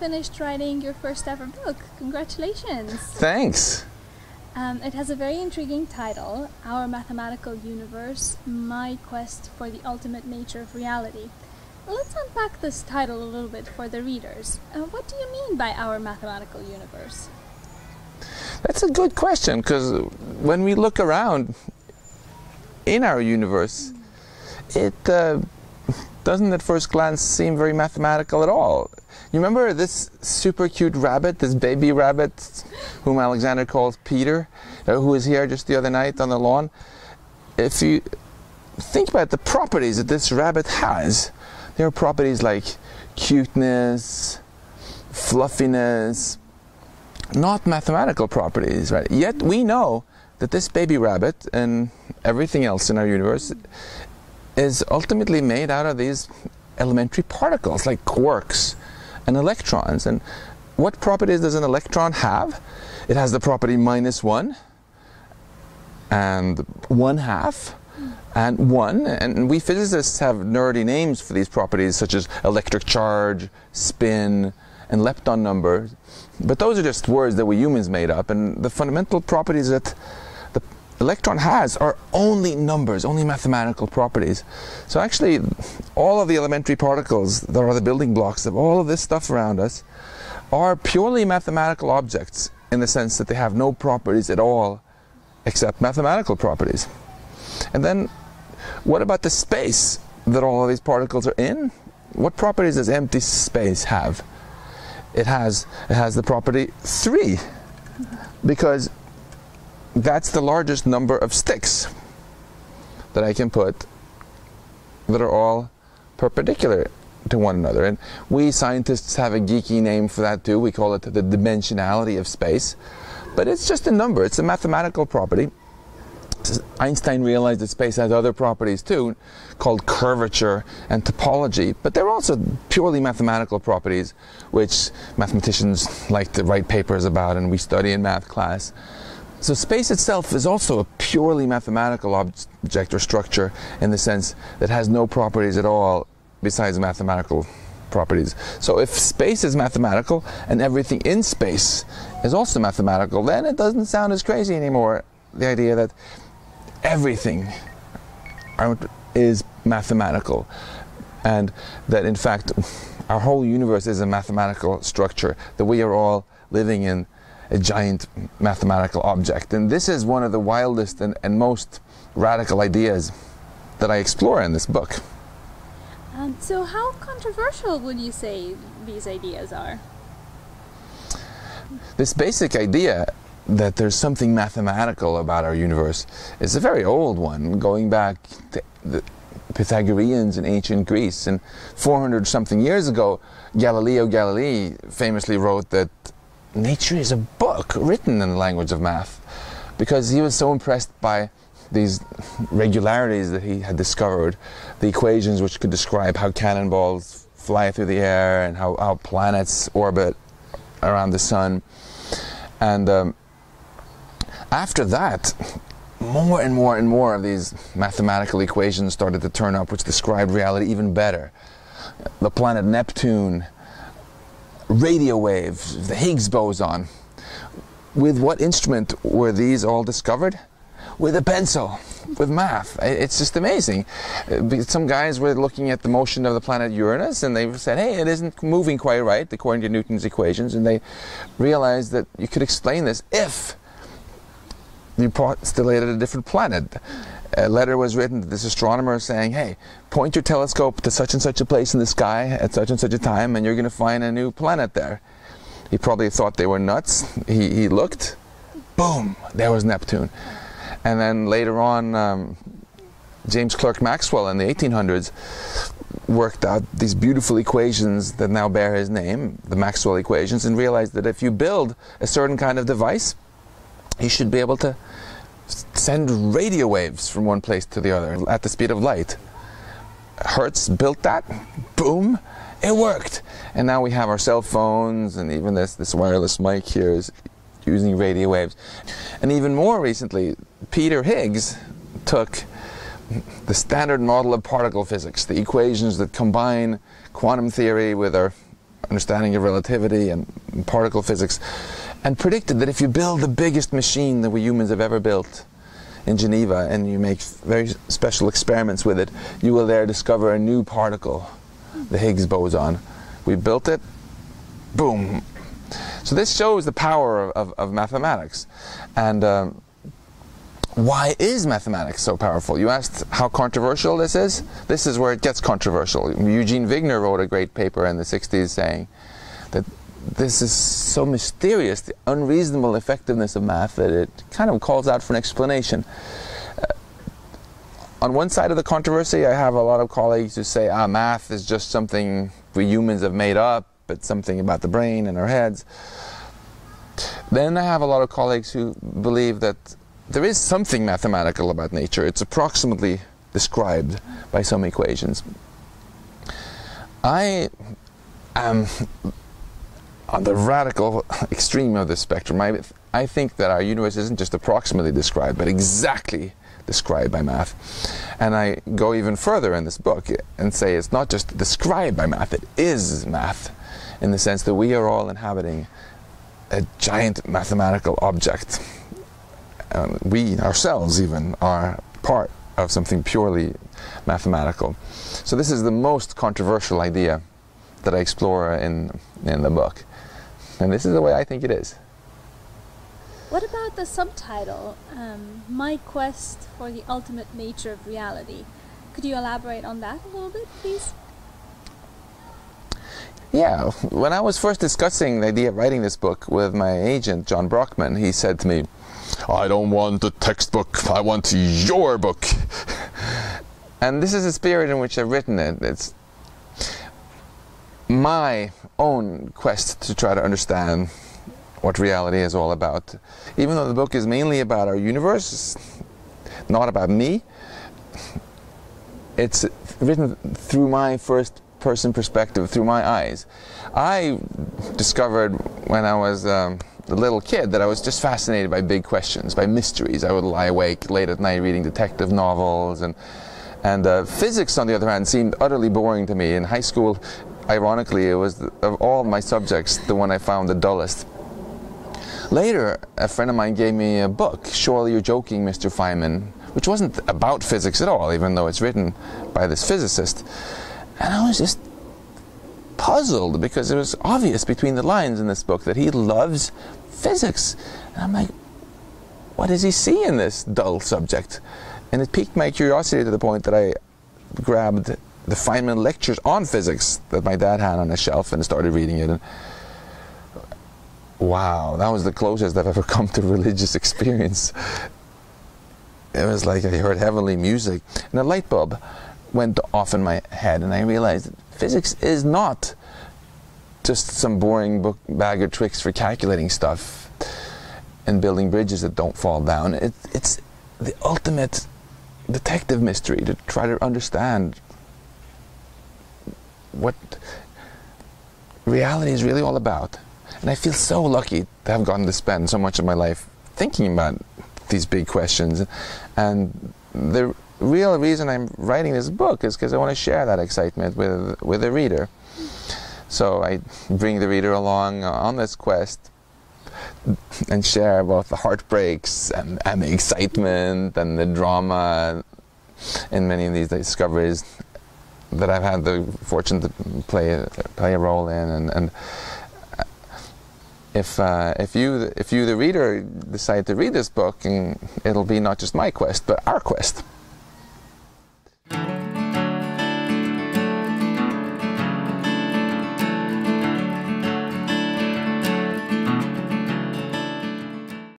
finished writing your first ever book. Congratulations. Thanks. It has a very intriguing title, Our Mathematical Universe, My Quest for the Ultimate Nature of Reality. Let's unpack this title a little bit for the readers. What do you mean by Our Mathematical Universe? That's a good question, because when we look around in our universe, it doesn't at first glance seem very mathematical at all. You remember this super cute rabbit, this baby rabbit, whom Alexander calls Peter, who was here just the other night on the lawn? If you think about the properties that this rabbit has, there are properties like cuteness, fluffiness, not mathematical properties, right? Yet we know that this baby rabbit and everything else in our universe is ultimately made out of these elementary particles like quarks and electrons. And what properties does an electron have? It has the property -1 and 1/2 and 1, and we physicists have nerdy names for these properties such as electric charge, spin, and lepton number, but those are just words that we humans made up, and the fundamental properties that the electron has are only numbers, only mathematical properties. So actually all of the elementary particles that are the building blocks of all of this stuff around us are purely mathematical objects, in the sense that they have no properties at all except mathematical properties. And then what about the space that all of these particles are in? What properties does empty space have? It has the property 3, because that's the largest number of sticks that I can put that are all perpendicular to one another. And we scientists have a geeky name for that too. We call it the dimensionality of space. But it's just a number. It's a mathematical property. Einstein realized that space has other properties too, called curvature and topology, but they're also purely mathematical properties which mathematicians like to write papers about and we study in math class. So space itself is also a purely mathematical object or structure, in the sense that it has no properties at all besides mathematical properties. So if space is mathematical and everything in space is also mathematical, then it doesn't sound as crazy anymore, the idea that everything is mathematical, and that in fact our whole universe is a mathematical structure, that we are all living in a giant mathematical object. And this is one of the wildest and most radical ideas that I explore in this book. So how controversial would you say these ideas are? This basic idea that there's something mathematical about our universe is a very old one, going back to the Pythagoreans in ancient Greece. And 400 something years ago, Galileo Galilei famously wrote that nature is a book written in the language of math, because he was so impressed by these regularities that he had discovered, the equations which could describe how cannonballs fly through the air and how planets orbit around the sun. And after that, more and more and more of these mathematical equations started to turn up, which described reality even better. The planet Neptune, radio waves, the Higgs boson. With what instrument were these all discovered? With a pencil, with math. It's just amazing. Some guys were looking at the motion of the planet Uranus, and they said, hey, it isn't moving quite right according to Newton's equations, and they realized that you could explain this if you postulated a different planet. A letter was written to this astronomer saying, hey, point your telescope to such and such a place in the sky at such and such a time, and you're going to find a new planet there. He probably thought they were nuts. He looked, boom, there was Neptune. And then later on, James Clerk Maxwell in the 1800s worked out these beautiful equations that now bear his name, the Maxwell equations, and realized that if you build a certain kind of device, you should be able to send radio waves from one place to the other at the speed of light. Hertz built that, boom, it worked. And now we have our cell phones, and even this wireless mic here is using radio waves. And even more recently, Peter Higgs took the standard model of particle physics, the equations that combine quantum theory with our understanding of relativity and particle physics, and predicted that if you build the biggest machine that we humans have ever built in Geneva and you make very special experiments with it, you will there discover a new particle, the Higgs boson. We built it, boom. So this shows the power of mathematics. And why is mathematics so powerful? You asked how controversial this is? This is where it gets controversial. Eugene Wigner wrote a great paper in the 60s saying that this is so mysterious, the unreasonable effectiveness of math, that it kind of calls out for an explanation. On one side of the controversy, I have a lot of colleagues who say, math is just something we humans have made up, it's something about the brain and our heads. Then I have a lot of colleagues who believe that there is something mathematical about nature. It's approximately described by some equations. I am on the radical extreme of the spectrum. I think that our universe isn't just approximately described, but exactly described by math. And I go even further in this book and say it's not just described by math, it is math, in the sense that we are all inhabiting a giant mathematical object. We ourselves even are part of something purely mathematical. So this is the most controversial idea that I explore in the book. And this is the way I think it is. What about the subtitle, My Quest for the Ultimate Nature of Reality? Could you elaborate on that a little bit, please? Yeah, when I was first discussing the idea of writing this book with my agent, John Brockman, he said to me, I don't want a textbook, I want your book. And this is the spirit in which I've written it. It's my own quest to try to understand what reality is all about. Even though the book is mainly about our universe, not about me, it's written through my first person perspective, through my eyes. I discovered when I was a little kid that I was just fascinated by big questions, by mysteries. I would lie awake late at night reading detective novels, and physics, on the other hand, seemed utterly boring to me. In high school, ironically, it was, of all my subjects, the one I found the dullest. Later, a friend of mine gave me a book, Surely You're Joking, Mr. Feynman, which wasn't about physics at all, even though it's written by this physicist. And I was just puzzled, because it was obvious between the lines in this book that he loves physics. And I'm like, what does he see in this dull subject? And it piqued my curiosity to the point that I grabbed the Feynman lectures on physics that my dad had on a shelf and started reading it. And wow, that was the closest I've ever come to religious experience. It was like I heard heavenly music, and a light bulb went off in my head, and I realized that physics is not just some boring bag of tricks for calculating stuff and building bridges that don't fall down. It's the ultimate detective mystery to try to understand what reality is really all about. And I feel so lucky to have gotten to spend so much of my life thinking about these big questions. And the real reason I'm writing this book is because I want to share that excitement with the reader. So I bring the reader along on this quest and share both the heartbreaks and the excitement and the drama in many of these discoveries that I've had the fortune to play a role in. And if you the reader decide to read this book, and it'll be not just my quest but our quest.